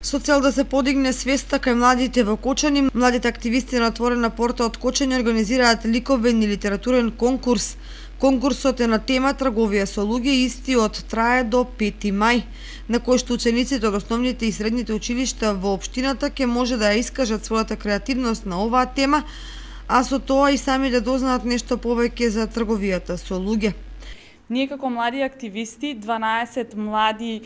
Со цел да се подигне свеста кај младите во Кочани, младите активисти на отворена порта од Кочани организираат ликовен и литературен конкурс. Конкурсот е на тема трговија со луѓе, истиот трае до 5 мај, на кој што учениците од основните и средните училишта во општината ќе може да ја искажат својата креативност на оваа тема, а со тоа и сами да дознаат нешто повеќе за трговијата со луѓе. Ние како млади активисти, 12 млади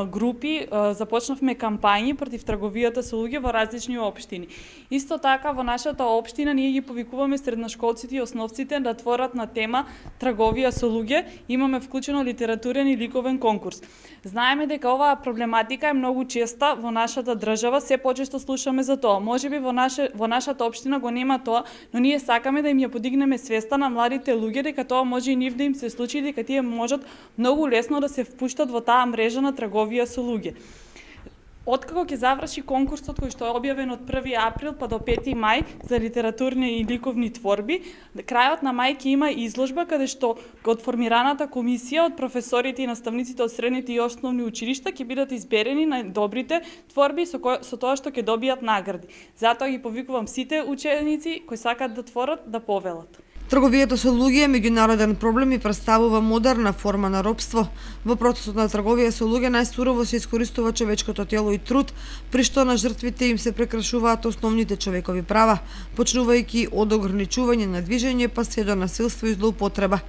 групи, започнавме кампањи против трговијата со луѓе во различни општини. Исто така во нашата општина ние ги повикуваме средношколците и основците да творат на тема трговија со луѓе. Имаме вклучено литературен и ликовен конкурс. Знаеме дека оваа проблематика е многу честа во нашата држава, се почесто слушаме за тоа. Можеби во нашата општина го нема тоа, но ние сакаме да им ја подигнеме свеста на младите луѓе дека тоа може и нив да им се случаи, дека тие можат многу лесно да се впуштат во таа мрежа на трговија со луѓе. Откако ќе заврши конкурсот кој што е објавен од 1 април па до 5 мај за литературни и ликовни творби, крајот на мај ќе има изложба каде што од формираната комисија од професорите и наставниците од средните и основни училишта ќе бидат изберени најдобрите творби со тоа што ќе добијат награди. Затоа ги повикувам сите ученици кои сакаат да творат да повелат. Трговијата со луѓе е меѓународен проблем и претставува модерна форма на робство. Во процесот на трговија со луѓе најсурово се искористува човечкото тело и труд, при што на жртвите им се прекршуваат основните човекови права, почнувајќи од ограничување на движење па се до насилство и злоупотреба.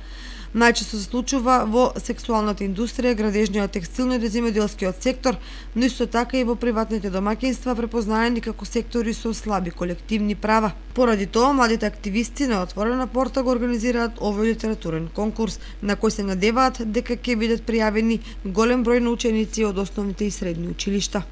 Најчесто се случува во сексуалната индустрија, градежниот, текстилниот и земјоделскиот сектор, но исто така и во приватните домаќинства, препознаени како сектори со слаби колективни права. Поради тоа, младите активисти на отворена порта го организираат овој литературен конкурс, на кој се надеваат дека ќе бидат пријавени голем број на ученици од основните и средни училишта.